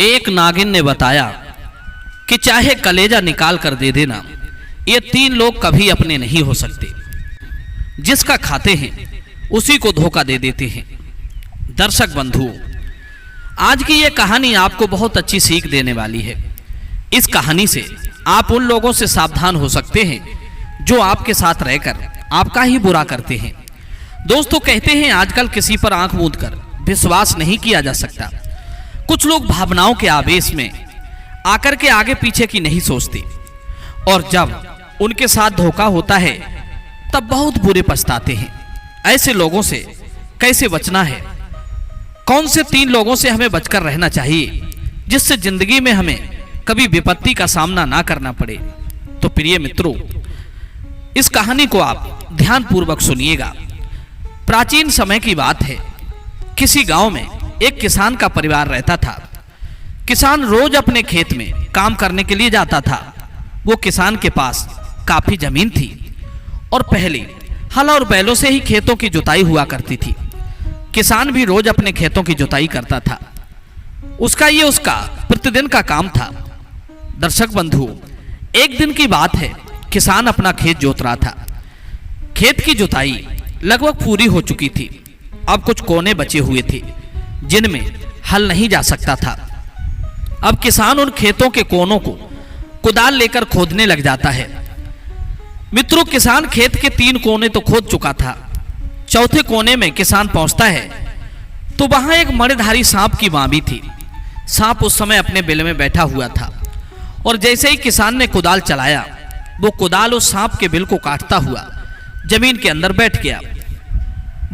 एक नागिन ने बताया कि चाहे कलेजा निकाल कर दे देना, ये 3 लोग कभी अपने नहीं हो सकते। जिसका खाते हैं उसी को धोखा दे देते हैं। दर्शक बंधुओं, आज की ये कहानी आपको बहुत अच्छी सीख देने वाली है। इस कहानी से आप उन लोगों से सावधान हो सकते हैं जो आपके साथ रहकर आपका ही बुरा करते हैं। दोस्तों, कहते हैं आजकल किसी पर आंख मूंद कर विश्वास नहीं किया जा सकता। कुछ लोग भावनाओं के आवेश में आकर के आगे पीछे की नहीं सोचते, और जब उनके साथ धोखा होता है तब बहुत बुरे पछताते हैं। ऐसे लोगों से कैसे बचना है? कौन से 3 लोगों से हमें बचकर रहना चाहिए जिससे जिंदगी में हमें कभी विपत्ति का सामना ना करना पड़े? तो प्रिय मित्रों, इस कहानी को आप ध्यानपूर्वक सुनिएगा। प्राचीन समय की बात है। किसी गांव में एक किसान का परिवार रहता था। किसान रोज अपने खेत में काम करने के लिए जाता था। वो किसान के पास काफी जमीन थी और पहले हल और बैलों से ही खेतों की जुताई हुआ करती थी। किसान भी रोज अपने खेतों की जुताई करता था। उसका प्रतिदिन का काम था। दर्शक बंधु, एक दिन की बात है, किसान अपना खेत जोत रहा था। खेत की जुताई लगभग पूरी हो चुकी थी। अब कुछ कोने बचे हुए थे जिनमें हल नहीं जा सकता था। अब किसान उन खेतों के कोनों को कुदाल लेकर खोदने लग जाता है। मित्रों, किसान खेत के 3 कोने तो खोद चुका था। चौथे कोने में किसान पहुंचता है तो वहां एक मणिधारी सांप की बाँ भी थी। सांप उस समय अपने बिल में बैठा हुआ था, और जैसे ही किसान ने कुदाल चलाया, वो कुदाल उस सांप के बिल को काटता हुआ जमीन के अंदर बैठ गया।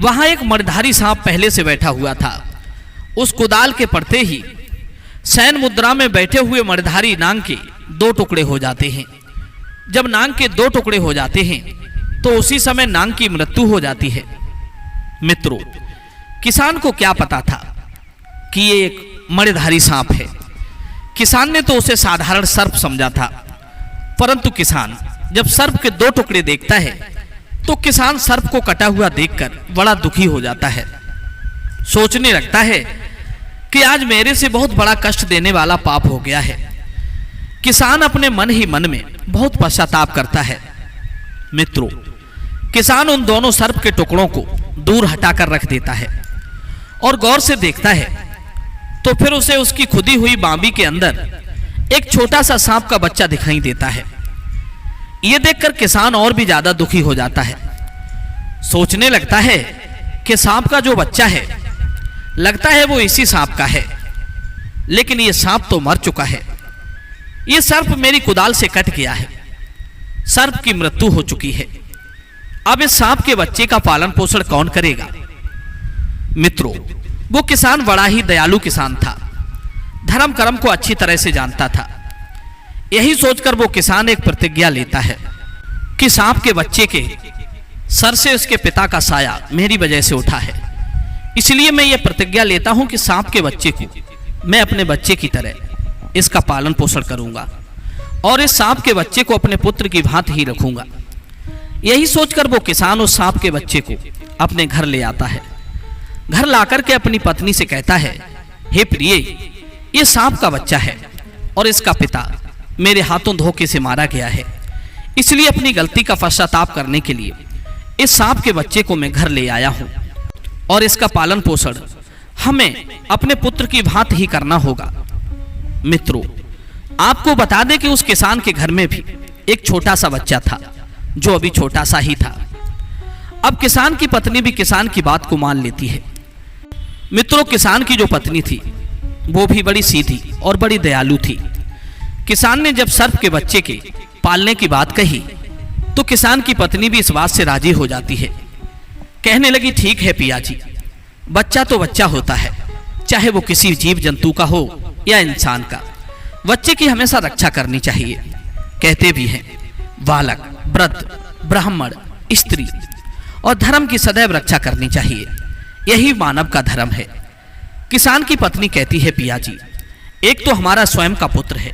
वहां एक मणिधारी सांप पहले से बैठा हुआ था। उस कुदाल के पड़ते ही शयन मुद्रा में बैठे हुए मणिधारी नांग के 2 टुकड़े हो जाते हैं। जब नांग के 2 टुकड़े हो जाते हैं तो उसी समय नांग की मृत्यु हो जाती है। मित्रों, किसान को क्या पता था कि ये एक मणिधारी सांप है। किसान ने तो उसे साधारण सर्प समझा था, परंतु किसान जब सर्प के 2 टुकड़े देखता है तो किसान सर्प को कटा हुआ देखकर बड़ा दुखी हो जाता है। सोचने लगता है कि आज मेरे से बहुत बड़ा कष्ट देने वाला पाप हो गया है। किसान अपने मन ही मन में बहुत पश्चाताप करता है। मित्रों, किसान उन दोनों सर्प के टुकड़ों को दूर हटाकर रख देता है और गौर से देखता है तो फिर उसे उसकी खुदी हुई बांबी के अंदर एक छोटा सा सांप का बच्चा दिखाई देता है। यह देखकर किसान और भी ज्यादा दुखी हो जाता है। सोचने लगता है कि सांप का जो बच्चा है, लगता है वो इसी सांप का है, लेकिन यह सांप तो मर चुका है। यह सर्प मेरी कुदाल से कट गया है। सर्प की मृत्यु हो चुकी है। अब इस सांप के बच्चे का पालन पोषण कौन करेगा? मित्रों, वो किसान बड़ा ही दयालु किसान था। धर्म कर्म को अच्छी तरह से जानता था। यही सोचकर वो किसान एक प्रतिज्ञा लेता है कि सांप के बच्चे के सर से उसके पिता का साया मेरी वजह से उठा है, इसलिए मैं ये प्रतिज्ञा लेता हूं कि सांप के बच्चे को मैं अपने बच्चे की तरह इसका पालन पोषण करूंगा और इस सांप के बच्चे को अपने पुत्र की भांति ही रखूंगा। यही सोचकर वो किसान उस सांप के बच्चे को अपने घर ले आता है। घर लाकर के अपनी पत्नी से कहता है, हे प्रिय, ये सांप का बच्चा है और इसका पिता मेरे हाथों धोखे से मारा गया है, इसलिए अपनी गलती का पश्चाताप करने के लिए इस सांप के बच्चे को मैं घर ले आया हूं और इसका पालन पोषण हमें अपने पुत्र की भांति ही करना होगा। मित्रों, आपको बता दें कि उस किसान के घर में भी एक छोटा सा बच्चा था जो अभी छोटा सा ही था। अब किसान की पत्नी भी किसान की बात को मान लेती है। मित्रों, किसान की जो पत्नी थी वो भी बड़ी सीधी और बड़ी दयालु थी। किसान ने जब सर्प के बच्चे के पालने की बात कही तो किसान की पत्नी भी इस बात से राजी हो जाती है। कहने लगी, ठीक है पिया जी, बच्चा तो बच्चा होता है, चाहे वो किसी जीव जंतु का हो या इंसान का। बच्चे की हमेशा रक्षा करनी चाहिए। कहते भी हैं, बालक, वृद्ध, ब्राह्मण, स्त्री और धर्म की सदैव रक्षा करनी चाहिए। यही मानव का धर्म है। किसान की पत्नी कहती है, पिया जी, एक तो हमारा स्वयं का पुत्र है,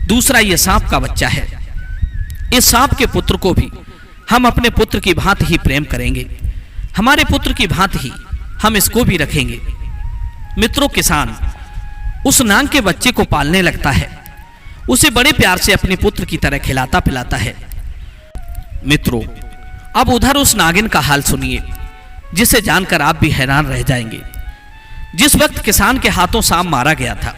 दूसरा ये सांप का बच्चा है। इस सांप के पुत्र को भी हम अपने पुत्र की भांति ही प्रेम करेंगे, हमारे पुत्र की भांति ही हम इसको भी रखेंगे। मित्रों, किसान उस नाग के बच्चे को पालने लगता है, उसे बड़े प्यार से अपने पुत्र की तरह खिलाता पिलाता है। मित्रों, अब उधर उस नागिन का हाल सुनिए, जिसे जानकर आप भी हैरान रह जाएंगे। जिस वक्त किसान के हाथों सांप मारा गया था,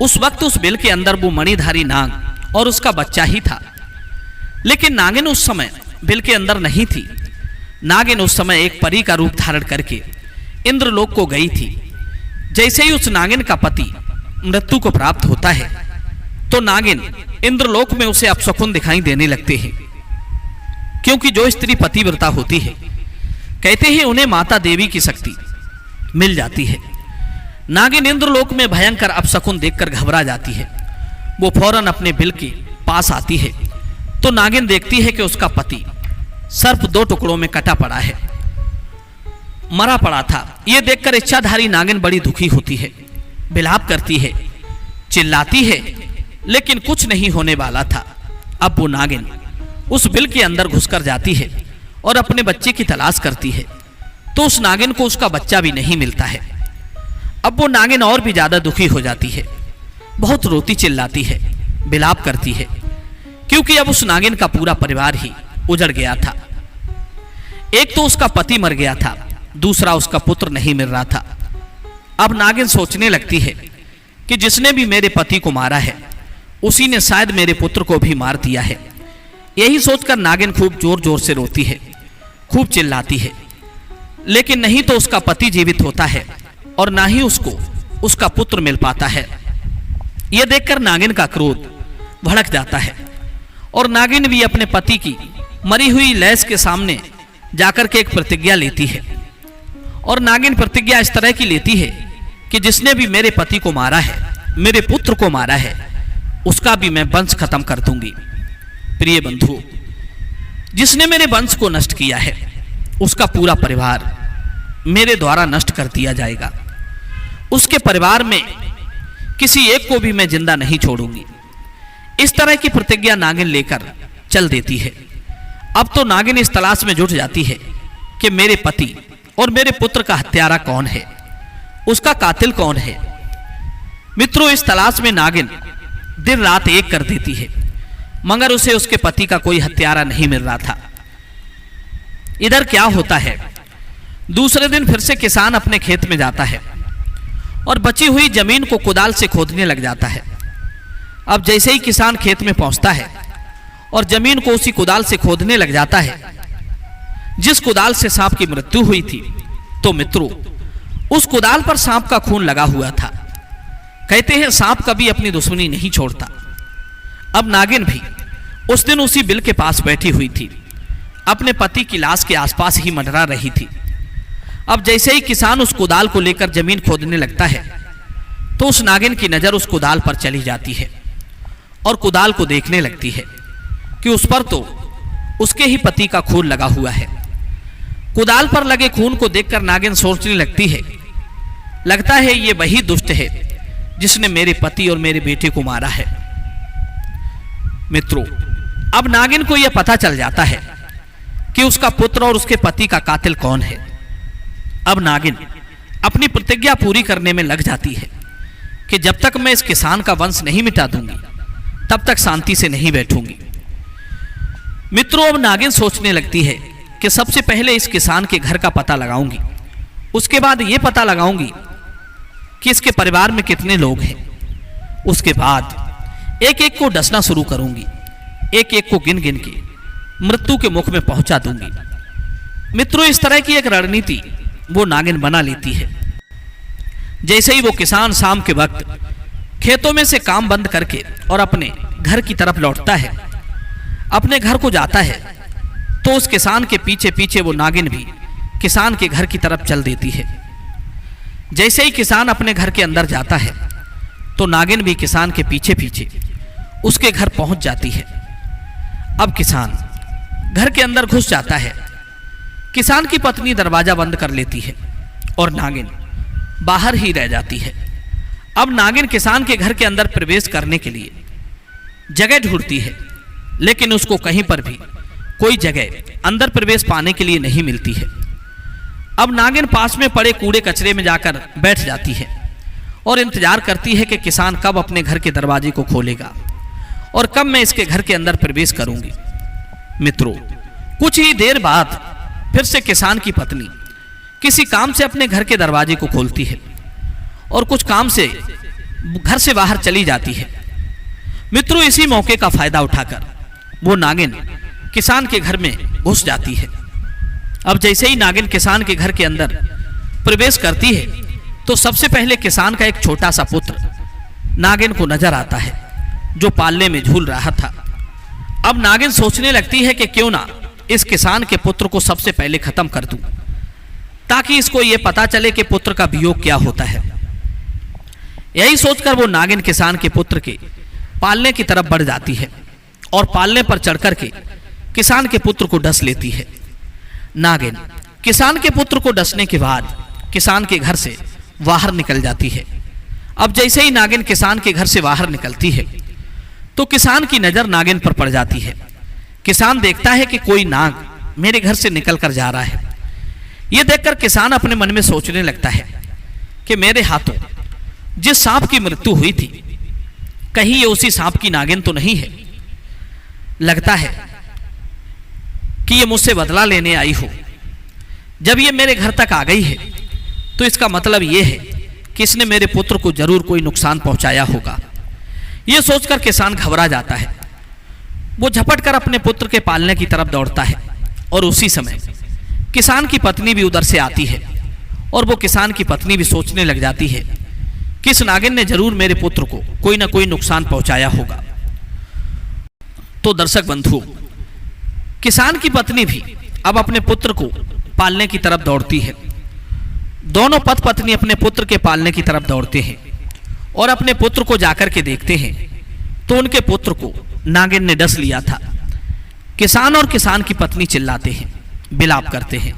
उस वक्त उस बिल के अंदर वो मणिधारी नाग और उसका बच्चा ही था। लेकिन नागिन उस समय बिल के अंदर नहीं थी। नागिन उस समय एक परी का रूप धारण करके इंद्रलोक को गई थी। जैसे ही उस नागिन का पति मृत्यु को प्राप्त होता है, तो नागिन इंद्रलोक में उसे अपशकुन दिखाई देने लगते हैं, क्योंकि जो स्त्री पतिव्रता होती है, कहते हैं उन्हें माता देवी की शक्ति मिल जाती है। नागिन इंद्रलोक में भयंकर अपशकुन देखकर घबरा जाती है। वो फौरन अपने बिल के पास आती है, तो नागिन देखती है कि उसका पति सर्प 2 टुकड़ों में कटा पड़ा है, मरा पड़ा था। यह देखकर इच्छाधारी नागिन बड़ी दुखी होती है, विलाप करती है, चिल्लाती है, लेकिन कुछ नहीं होने वाला था। अब वो नागिन उस बिल के अंदर घुसकर जाती है और अपने बच्चे की तलाश करती है, तो उस नागिन को उसका बच्चा भी नहीं मिलता है। अब वो नागिन और भी ज्यादा दुखी हो जाती है, बहुत रोती चिल्लाती है, विलाप करती है, क्योंकि अब उस नागिन का पूरा परिवार ही उजड़ गया था। एक तो उसका पति मर गया था, दूसरा उसका पुत्र नहीं मिल रहा था। अब नागिन सोचने लगती है कि जिसने भी मेरे पति को मारा है, उसी ने शायद मेरे पुत्र को भी मार दिया है। यही सोचकर नागिन खूब जोर जोर से रोती है, खूब चिल्लाती है, लेकिन नहीं तो उसका पति जीवित होता है और ना ही उसको उसका पुत्र मिल पाता है। यह देखकर नागिन का क्रोध भड़क जाता है और नागिन भी अपने पति की मरी हुई लाश के सामने जाकर के एक प्रतिज्ञा लेती है। और नागिन प्रतिज्ञा इस तरह की लेती है कि जिसने भी मेरे पति को मारा है, मेरे पुत्र को मारा है, उसका भी मैं वंश खत्म कर दूंगी। प्रिय बंधुओं, जिसने मेरे वंश को नष्ट किया है, उसका पूरा परिवार मेरे द्वारा नष्ट कर दिया जाएगा। उसके परिवार में किसी एक को भी मैं जिंदा नहीं छोड़ूंगी। इस तरह की प्रतिज्ञा नागिन लेकर चल देती है। अब तो नागिन इस तलाश में जुट जाती है कि मेरे पति और मेरे पुत्र का हत्यारा कौन है, उसका कातिल कौन है। मित्रों, इस तलाश में नागिन दिन रात एक कर देती है, मगर उसे उसके पति का कोई हत्यारा नहीं मिल रहा था। इधर क्या होता है, दूसरे दिन फिर से किसान अपने खेत में जाता है और बची हुई जमीन को कुदाल से खोदने लग जाता है। अब जैसे ही किसान खेत में पहुंचता है और जमीन को उसी कुदाल से खोदने लग जाता है जिस कुदाल से सांप की मृत्यु हुई थी, तो मित्रों, उस कुदाल पर सांप का खून लगा हुआ था। कहते हैं सांप कभी अपनी दुश्मनी नहीं छोड़ता। अब नागिन भी उस दिन उसी बिल के पास बैठी हुई थी, अपने पति की लाश के आसपास ही मंडरा रही थी। अब जैसे ही किसान उस कुदाल को लेकर जमीन खोदने लगता है, तो उस नागिन की नजर उस कुदाल पर चली जाती है और कुदाल को देखने लगती है कि उस पर तो उसके ही पति का खून लगा हुआ है। कुदाल पर लगे खून को देखकर नागिन सोचने लगती है, लगता है ये वही दुष्ट है जिसने मेरे पति और मेरे बेटे को मारा है। मित्रों, अब नागिन को यह पता चल जाता है कि उसका पुत्र और उसके पति का कातिल कौन है। अब नागिन अपनी प्रतिज्ञा पूरी करने में लग जाती है कि जब तक मैं इस किसान का वंश नहीं मिटा दूंगी, तब तक शांति से नहीं बैठूंगी। मित्रों, अब नागिन सोचने लगती है कि सबसे पहले इस किसान के घर का पता लगाऊंगी, उसके बाद यह पता लगाऊंगी कि इसके परिवार में कितने लोग हैं। उसके बाद एक एक को डसना शुरू करूंगी, एक एक को गिन गिन के मृत्यु के मुख में पहुंचा दूंगी। मित्रों, इस तरह की एक रणनीति वो नागिन बना लेती है। जैसे ही वो किसान शाम के वक्त खेतों में से काम बंद करके और अपने घर की तरफ लौटता है, अपने घर को जाता है, तो उस किसान के पीछे पीछे वो नागिन भी किसान के घर की तरफ चल देती है। जैसे ही किसान अपने घर के अंदर जाता है, तो नागिन भी किसान के पीछे पीछे उसके घर पहुंच जाती है। अब किसान घर के अंदर घुस जाता है। किसान की पत्नी दरवाजा बंद कर लेती है और नागिन बाहर ही रह जाती है। अब नागिन किसान के घर के अंदर प्रवेश करने के लिए जगह ढूंढती है, लेकिन उसको कहीं पर भी कोई जगह अंदर प्रवेश पाने के लिए नहीं मिलती है। अब नागिन पास में पड़े कूड़े कचरे में जाकर बैठ जाती है और इंतजार करती है कि किसान कब अपने घर के दरवाजे को खोलेगा और कब मैं इसके घर के अंदर प्रवेश करूंगी। मित्रों, कुछ ही देर बाद फिर से किसान की पत्नी किसी काम से अपने घर के दरवाजे को खोलती है और कुछ काम से घर से बाहर चली जाती है। मित्रों, इसी मौके का फायदा उठाकर वो नागिन किसान के घर में घुस जाती है। अब जैसे ही नागिन किसान के घर के अंदर प्रवेश करती है तो सबसे पहले किसान का एक छोटा सा पुत्र नागिन को नजर आता है, जो पालने में झूल रहा था। अब नागिन सोचने लगती है कि क्यों ना इस किसान के पुत्र को सबसे पहले खत्म कर दूं, ताकि इसको यह पता चले कि पुत्र का वियोग क्या होता है। यही सोचकर वो नागिन किसान के पुत्र के पालने की तरफ बढ़ जाती है और पालने पर चढ़कर के किसान के पुत्र को डस लेती है। नागिन किसान के पुत्र को डसने के बाद किसान के घर से बाहर निकल जाती है। अब जैसे ही नागिन किसान के घर से बाहर निकलती है तो किसान की नजर नागिन पर पड़ जाती है। किसान देखता है कि कोई नाग मेरे घर से निकल कर जा रहा है। यह देखकर किसान अपने मन में सोचने लगता है कि मेरे हाथों जिस सांप की मृत्यु हुई थी, कहीं ये उसी सांप की नागिन तो नहीं है। लगता है कि ये मुझसे बदला लेने आई हो। जब ये मेरे घर तक आ गई है तो इसका मतलब ये है कि इसने मेरे पुत्र को जरूर कोई नुकसान पहुंचाया होगा। यह सोचकर किसान घबरा जाता है। वो झपट कर अपने पुत्र के पालने की तरफ दौड़ता है और उसी समय किसान की पत्नी भी उधर से आती है और वो किसान की पत्नी भी सोचने लग जाती है कि इस नागिन ने जरूर मेरे पुत्र को कोई ना कोई नुकसान पहुंचाया होगा। तो दर्शक बंधुओं, किसान की पत्नी भी अब अपने पुत्र को पालने की तरफ दौड़ती है। दोनों पति पत्नी अपने पुत्र के पालने की तरफ दौड़ते हैं और अपने पुत्र को जाकर के देखते हैं तो उनके पुत्र को नागिन ने डस लिया था। किसान और किसान की पत्नी चिल्लाते हैं, विलाप करते हैं,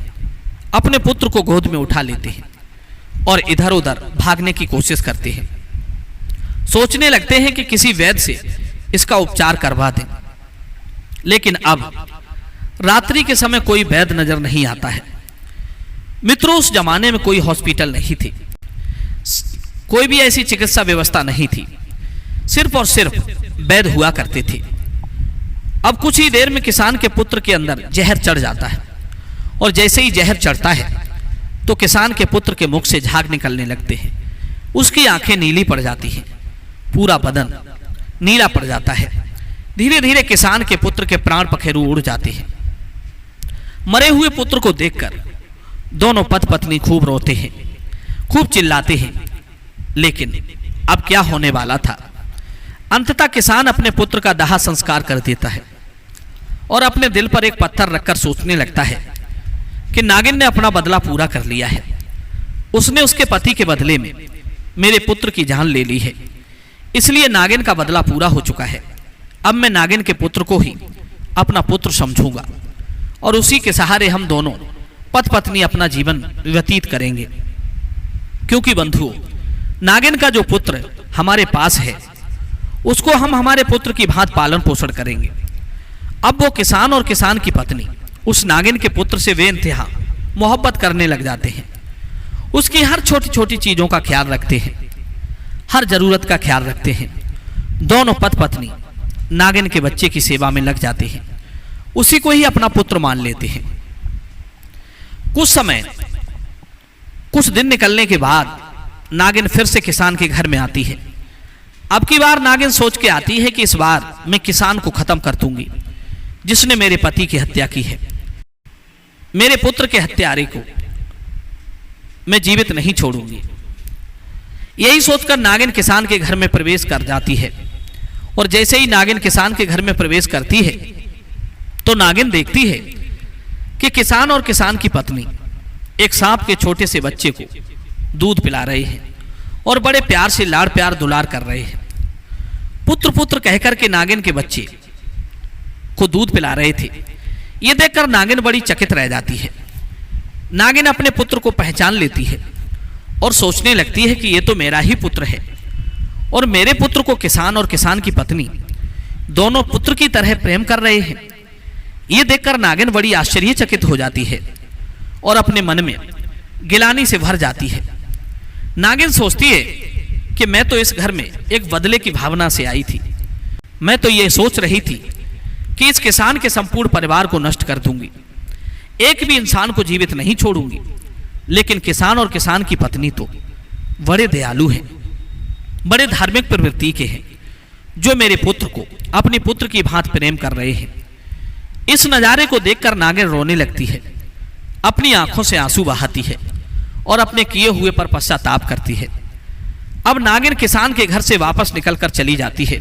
अपने पुत्र को गोद में उठा लेते हैं और इधर उधर भागने की कोशिश करते हैं। सोचने लगते हैं कि किसी वैद्य से इसका उपचार करवा दें, लेकिन अब रात्रि के समय कोई वैद्य नजर नहीं आता है। मित्रों, उस जमाने में कोई हॉस्पिटल नहीं थी, कोई भी ऐसी चिकित्सा व्यवस्था नहीं थी। सिर्फ और सिर्फ वैद्य हुआ करते थे। अब कुछ ही देर में किसान के पुत्र के अंदर जहर चढ़ जाता है और जैसे ही जहर चढ़ता है तो किसान के पुत्र के मुख से झाग निकलने लगते हैं। उसकी आंखें नीली पड़ जाती हैं, पूरा बदन नीला पड़ जाता है। धीरे धीरे किसान के पुत्र के प्राण पखेरु उड़ जाते हैं। मरे हुए पुत्र को देखकर दोनों पति पत्नी खूब रोते हैं, खूब चिल्लाते हैं, लेकिन अब क्या होने वाला था। अंततः किसान अपने पुत्र का दाह संस्कार कर देता है और अपने दिल पर एक पत्थर रखकर सोचने लगता है कि नागिन ने अपना बदला पूरा कर लिया है। उसने उसके पति के बदले में मेरे पुत्र की जान ले ली है, इसलिए नागिन का बदला पूरा हो चुका है। अब मैं नागिन के पुत्र को ही अपना पुत्र समझूंगा और उसी के सहारे हम दोनों पति पत्नी अपना जीवन व्यतीत करेंगे। क्योंकि बंधुओं, नागिन का जो पुत्र हमारे पास है उसको हम हमारे पुत्र की भांति पालन पोषण करेंगे। अब वो किसान और किसान की पत्नी उस नागिन के पुत्र से बेइंतहा मोहब्बत करने लग जाते हैं। उसकी हर छोटी छोटी चीजों का ख्याल रखते हैं, हर जरूरत का ख्याल रखते हैं। दोनों पति पत्नी नागिन के बच्चे की सेवा में लग जाते हैं, उसी को ही अपना पुत्र मान लेते हैं। कुछ दिन निकलने के बाद नागिन फिर से किसान के घर में आती है। अब की बार नागिन सोच के आती है कि इस बार मैं किसान को खत्म कर दूंगी जिसने मेरे पति की हत्या की है। मेरे पुत्र के हत्यारे को मैं जीवित नहीं छोड़ूंगी। यही सोचकर नागिन किसान के घर में प्रवेश कर जाती है और जैसे ही नागिन किसान के घर में प्रवेश करती है तो नागिन देखती है कि किसान और किसान की पत्नी एक सांप के छोटे से बच्चे को दूध पिला रहे हैं और बड़े प्यार से लाड़ प्यार दुलार कर रहे हैं। पुत्र पुत्र कहकर के नागिन के बच्चे को दूध पिला रहे थे। यह देखकर नागिन बड़ी चकित रह जाती है। नागिन अपने पुत्र को पहचान लेती है और सोचने लगती है कि यह तो मेरा ही पुत्र है और मेरे पुत्र को किसान और किसान की पत्नी दोनों पुत्र की तरह प्रेम कर रहे हैं। यह देखकर नागिन बड़ी आश्चर्यचकित हो जाती है और अपने मन में गिलानी से भर जाती है। नागिन सोचती है कि मैं तो इस घर में एक बदले की भावना से आई थी। मैं तो ये सोच रही थी कि इस किसान के संपूर्ण परिवार को नष्ट कर दूंगी, एक भी इंसान को जीवित नहीं छोड़ूंगी। लेकिन किसान और किसान की पत्नी तो बड़े दयालु हैं, बड़े धार्मिक प्रवृत्ति के हैं, जो मेरे पुत्र को अपने पुत्र की भांति प्रेम कर रहे हैं। इस नज़ारे को देखकर नागिन रोने लगती है, अपनी आंखों से आंसू बहाती है और अपने किए हुए पर पश्चाताप करती है। अब नागिन किसान के घर से वापस निकलकर चली जाती है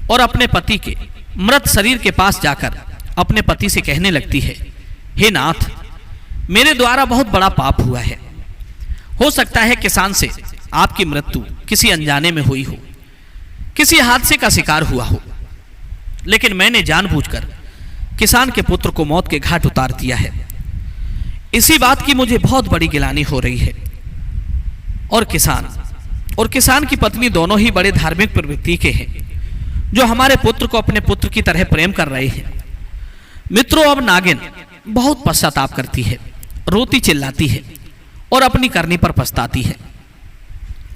और अपने पति के मृत शरीर के पास जाकर अपने पति से कहने लगती है, हे नाथ, मेरे द्वारा बहुत बड़ा पाप हुआ है। हो सकता है किसान से आपकी मृत्यु किसी अनजाने में हुई हो, किसी हादसे का शिकार हुआ हो, लेकिन मैंने जानबूझकर किसान के पुत्र को मौत के घाट उतार दिया है। इसी बात की मुझे बहुत बड़ी गिलानी हो रही है। और किसान की पत्नी दोनों ही बड़े धार्मिक प्रवृत्ति के हैं, जो हमारे पुत्र को अपने पुत्र की तरह प्रेम कर रहे हैं। मित्रों, अब नागिन बहुत पश्चाताप करती है, रोती चिल्लाती है और अपनी करनी पर पछताती है।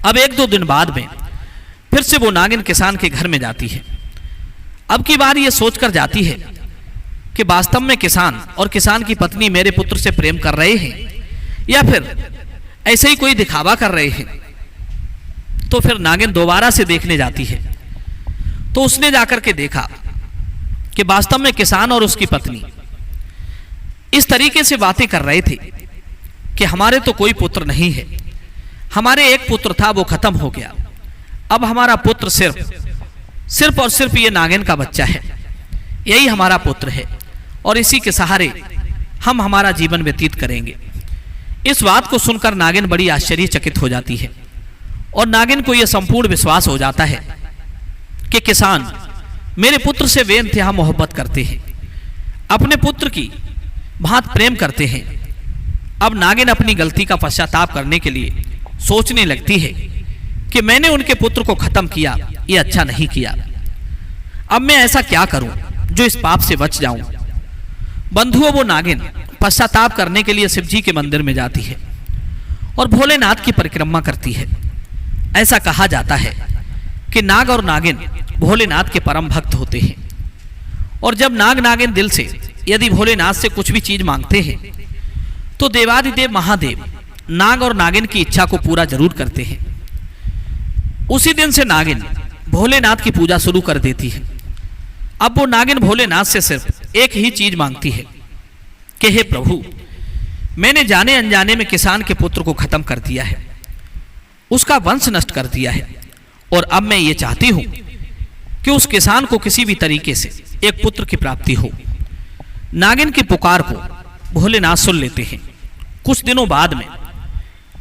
अब 1-2 दिन बाद में फिर से वो नागिन किसान के घर में जाती है। अब की बार ये सोचकर जाती है कि वास्तव में किसान और किसान की पत्नी मेरे पुत्र से प्रेम कर रहे हैं या फिर ऐसे ही कोई दिखावा कर रहे हैं। तो फिर नागिन दोबारा से देखने जाती है, तो उसने जाकर के देखा कि वास्तव में किसान और उसकी पत्नी इस तरीके से बातें कर रहे थे कि हमारे तो कोई पुत्र नहीं है, हमारे एक पुत्र था, वो खत्म हो गया। अब हमारा पुत्र सिर्फ और सिर्फ ये नागिन का बच्चा है, यही हमारा पुत्र है और इसी के सहारे हम हमारा जीवन व्यतीत करेंगे। इस बात को सुनकर नागिन बड़ी आश्चर्यचकित हो जाती है और नागिन को यह संपूर्ण विश्वास हो जाता है कि किसान मेरे पुत्र से बेइंतहा मोहब्बत करते हैं, अपने पुत्र की भांति प्रेम करते हैं। अब नागिन अपनी गलती का पश्चाताप करने के लिए सोचने लगती है कि मैंने उनके पुत्र को खत्म किया, ये अच्छा नहीं किया। अब मैं ऐसा क्या करूं जो इस पाप से बच जाऊं। बंधुओं, वो नागिन पश्चाताप करने के लिए शिव जी के मंदिर में जाती है और भोलेनाथ की परिक्रमा करती है। ऐसा कहा जाता है कि नाग और नागिन भोलेनाथ के परम भक्त होते हैं और जब नाग नागिन दिल से यदि भोलेनाथ से कुछ भी चीज मांगते हैं तो देवादिदेव महादेव नाग और नागिन की इच्छा को पूरा जरूर करते हैं। उसी दिन से नागिन भोलेनाथ की पूजा शुरू कर देती है। अब वो नागिन भोलेनाथ से सिर्फ एक ही चीज मांगती है कि हे प्रभु, मैंने जाने अनजाने में किसान के पुत्र को खत्म कर दिया है, उसका वंश नष्ट कर दिया है और अब मैं ये चाहती हूं कि उस किसान को किसी भी तरीके से एक पुत्र की प्राप्ति हो। नागिन की पुकार को भोलेनाथ सुन लेते हैं। कुछ दिनों बाद में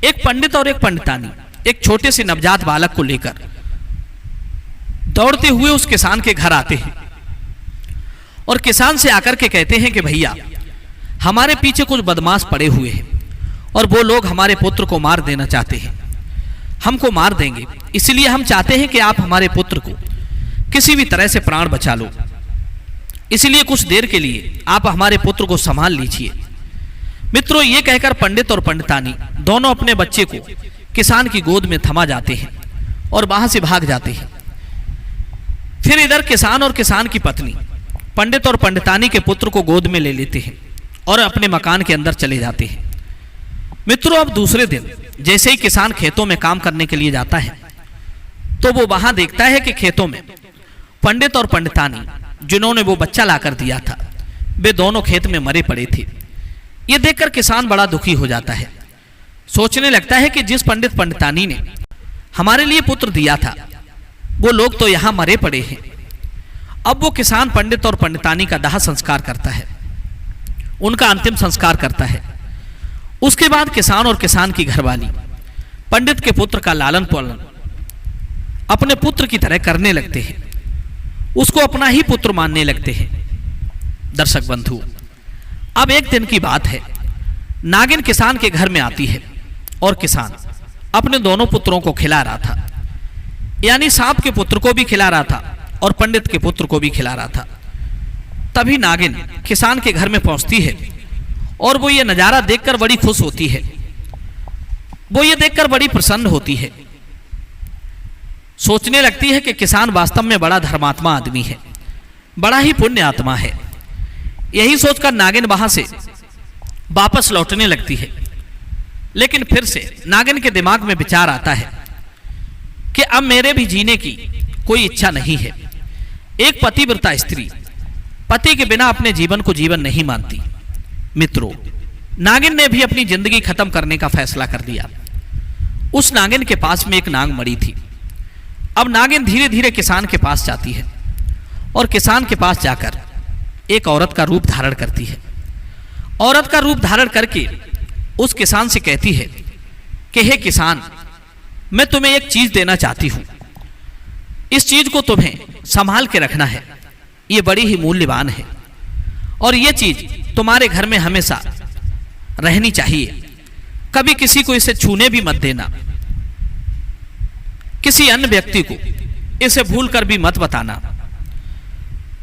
एक पंडित और एक पंडितानी एक छोटे से नवजात बालक को लेकर दौड़ते हुए उस किसान के घर आते हैं और किसान से आकर के कहते हैं कि भैया, हमारे पीछे कुछ बदमाश पड़े हुए हैं और वो लोग हमारे पुत्र को मार देना चाहते हैं, हमको मार देंगे, इसलिए हम चाहते हैं कि आप हमारे पुत्र को किसी भी तरह से प्राण बचा लो, इसलिए कुछ देर के लिए आप हमारे पुत्र को संभाल लीजिए। मित्रों, ये कहकर पंडित और पंडितानी दोनों अपने बच्चे को किसान की गोद में थमा जाते हैं और वहां से भाग जाते हैं। फिर इधर किसान और किसान की पत्नी पंडित और पंडितानी के पुत्र को गोद में ले लेते हैं और अपने मकान के अंदर चले जाते हैं। मित्रों, अब दूसरे दिन जैसे ही किसान खेतों में काम करने के लिए जाता है तो वो वहां देखता है कि खेतों में पंडित और पंडितानी जिन्होंने वो बच्चा लाकर दिया था, वे दोनों खेत में मरे पड़े थे। ये देखकर किसान बड़ा दुखी हो जाता है, सोचने लगता है कि जिस पंडित पंडितानी ने हमारे लिए पुत्र दिया था वो लोग तो यहां मरे पड़े हैं। अब वो किसान पंडित और पंडितानी का दाह संस्कार करता है, उनका अंतिम संस्कार करता है। उसके बाद किसान और किसान की घरवाली पंडित के पुत्र का लालन पालन अपने पुत्र की तरह करने लगते हैं, उसको अपना ही पुत्र मानने लगते हैं। दर्शक बंधु, अब एक दिन की बात है, नागिन किसान के घर में आती है और किसान अपने दोनों पुत्रों को खिला रहा था, यानी सांप के पुत्र को भी खिला रहा था और पंडित के पुत्र को भी खिला रहा था। तभी नागिन किसान के घर में पहुंचती है और वो ये नजारा देखकर बड़ी खुश होती है, वो ये देखकर बड़ी प्रसन्न होती है सोचने लगती है कि किसान वास्तव में बड़ा धर्मात्मा आदमी है, बड़ा ही पुण्य आत्मा है। यही सोचकर नागिन वहां से वापस लौटने लगती है। लेकिन फिर से नागिन के दिमाग में विचार आता है कि अब मेरे भी जीने की कोई इच्छा नहीं है। एक पतिव्रता स्त्री पति के बिना अपने जीवन को जीवन नहीं मानती। मित्रों, नागिन ने भी अपनी जिंदगी खत्म करने का फैसला कर लिया। उस नागिन के पास में एक नाग मड़ी थी। अब नागिन धीरे धीरे किसान के पास जाती है और किसान के पास जाकर एक औरत का रूप धारण करती है। औरत का रूप धारण करके उस किसान से कहती है कि हे किसान, मैं तुम्हें एक चीज देना चाहती हूं। इस चीज को तुम्हें संभाल के रखना है, ये बड़ी ही मूल्यवान है और ये चीज तुम्हारे घर में हमेशा रहनी चाहिए। कभी किसी को इसे छूने भी मत देना, किसी अन्य व्यक्ति को इसे भूलकर भी मत बताना।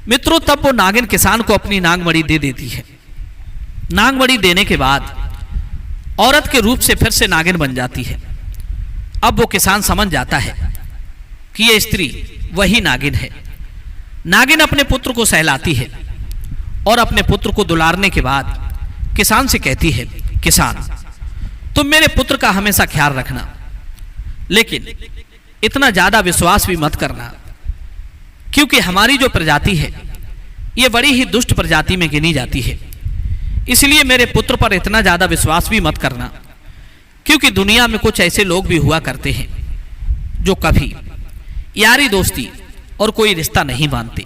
मित्रों, तब वो नागिन किसान को अपनी नागमणि दे देती है। नागमणि देने के बाद औरत के रूप से फिर से नागिन बन जाती है। अब वो किसान समझ जाता है कि ये स्त्री वही नागिन है। नागिन अपने पुत्र को सहलाती है और अपने पुत्र को दुलारने के बाद किसान से कहती है, किसान, तुम मेरे पुत्र का हमेशा ख्याल रखना, लेकिन इतना ज्यादा विश्वास भी मत करना, क्योंकि हमारी जो प्रजाति है ये बड़ी ही दुष्ट प्रजाति में गिनी जाती है। इसलिए मेरे पुत्र पर इतना ज्यादा विश्वास भी मत करना, क्योंकि दुनिया में कुछ ऐसे लोग भी हुआ करते हैं जो कभी यारी दोस्ती और कोई रिश्ता नहीं मानते।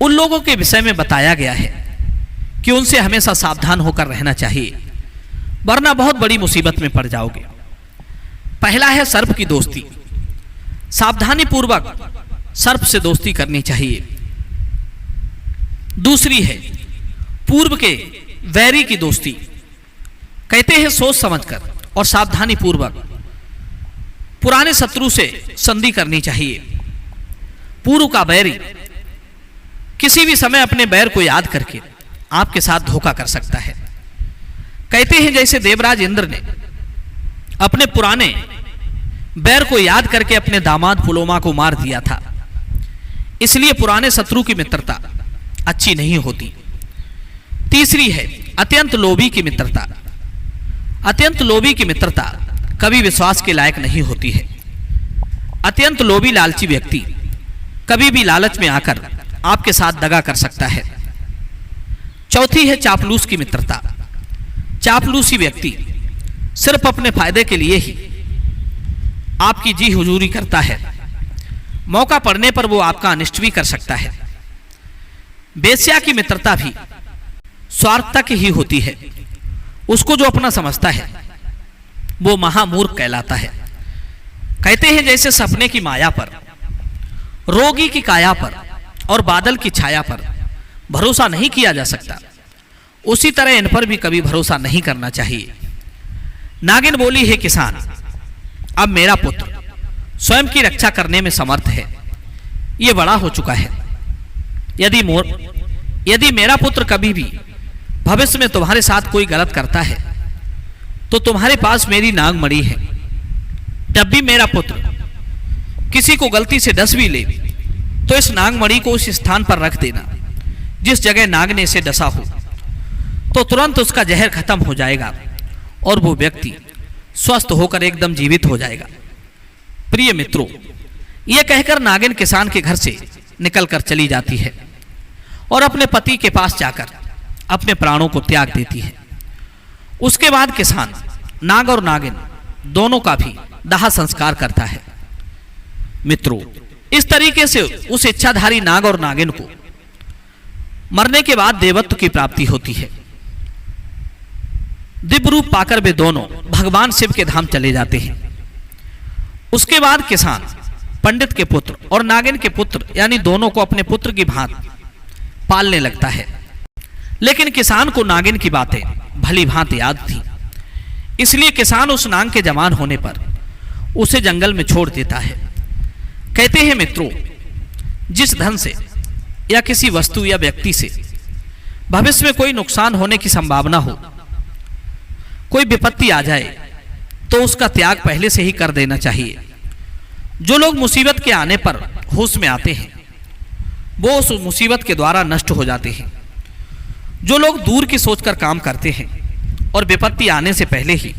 उन लोगों के विषय में बताया गया है कि उनसे हमेशा सावधान होकर रहना चाहिए, वरना बहुत बड़ी मुसीबत में पड़ जाओगे। पहला है सर्प की दोस्ती। सावधानी पूर्वक सर्प से दोस्ती करनी चाहिए। दूसरी है पूर्व के वैरी की दोस्ती। कहते हैं सोच समझकर और सावधानी पूर्वक पुराने शत्रु से संधि करनी चाहिए। पूर्व का बैरी किसी भी समय अपने बैर को याद करके आपके साथ धोखा कर सकता है। कहते हैं जैसे देवराज इंद्र ने अपने पुराने बैर को याद करके अपने दामाद पुलोमा को मार दिया था। इसलिए पुराने शत्रु की मित्रता अच्छी नहीं होती। तीसरी है अत्यंत लोभी की मित्रता। अत्यंत लोभी की मित्रता कभी विश्वास के लायक नहीं होती है। अत्यंत लोभी लालची व्यक्ति कभी भी लालच में आकर आपके साथ दगा कर सकता है। चौथी है चापलूस की मित्रता। चापलूसी व्यक्ति सिर्फ अपने फायदे के लिए ही आपकी जी हुजूरी करता है। मौका पड़ने पर वो आपका अनिष्ट भी कर सकता है। बेश्या की मित्रता भी स्वार्थ तक ही होती है। उसको जो अपना समझता है वो महामूर्ख कहलाता है। कहते हैं जैसे सपने की माया पर, रोगी की काया पर और बादल की छाया पर भरोसा नहीं किया जा सकता, उसी तरह इन पर भी कभी भरोसा नहीं करना चाहिए। नागिन बोली, हे किसान, अब मेरा पुत्र स्वयं की रक्षा करने में समर्थ है। ये बड़ा हो चुका है। यदि मेरा पुत्र कभी भी भविष्य में तुम्हारे साथ कोई गलत करता है तो तुम्हारे पास मेरी नागमणि है। जब भी मेरा पुत्र किसी को गलती से डस भी ले तो इस नागमणि को उस स्थान पर रख देना जिस जगह नाग ने इसे डसा हो, तो तुरंत उसका जहर खत्म हो जाएगा और वो व्यक्ति स्वस्थ होकर एकदम जीवित हो जाएगा। प्रिय मित्रों, यह कहकर नागिन किसान के घर से निकलकर चली जाती है और अपने पति के पास जाकर अपने प्राणों को त्याग देती है। उसके बाद किसान नाग और नागिन दोनों का भी दाह संस्कार करता है। मित्रों, इस तरीके से उस इच्छाधारी नाग और नागिन को मरने के बाद देवत्व की प्राप्ति होती है। दिव्य रूप पाकर वे दोनों भगवान शिव के धाम चले जाते हैं। उसके बाद किसान पंडित के पुत्र और नागिन के पुत्र यानी दोनों को अपने पुत्र की भांति पालने लगता है। लेकिन किसान को नागिन की बातें भली भांति याद थी, इसलिए किसान उस नाग के जवान होने पर उसे जंगल में छोड़ देता है। कहते हैं मित्रों, जिस धन से या किसी वस्तु या व्यक्ति से भविष्य में कोई नुकसान होने की संभावना हो, कोई विपत्ति आ जाए, तो उसका त्याग पहले से ही कर देना चाहिए। जो लोग मुसीबत के आने पर होश में आते हैं वो उस मुसीबत के द्वारा नष्ट हो जाते हैं। जो लोग दूर की सोचकर काम करते हैं और विपत्ति आने से पहले ही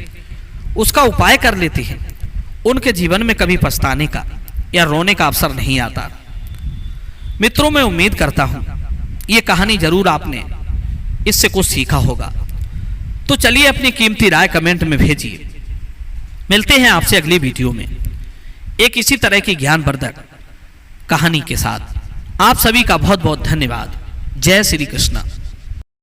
उसका उपाय कर लेते हैं, उनके जीवन में कभी पछताने का या रोने का अवसर नहीं आता। मित्रों, मैं उम्मीद करता हूं ये कहानी जरूर आपने इससे कुछ सीखा होगा। तो चलिए अपनी कीमती राय कमेंट में भेजिए। मिलते हैं आपसे अगली वीडियो में एक इसी तरह की ज्ञानवर्धक कहानी के साथ। आप सभी का बहुत बहुत धन्यवाद। जय श्री कृष्ण।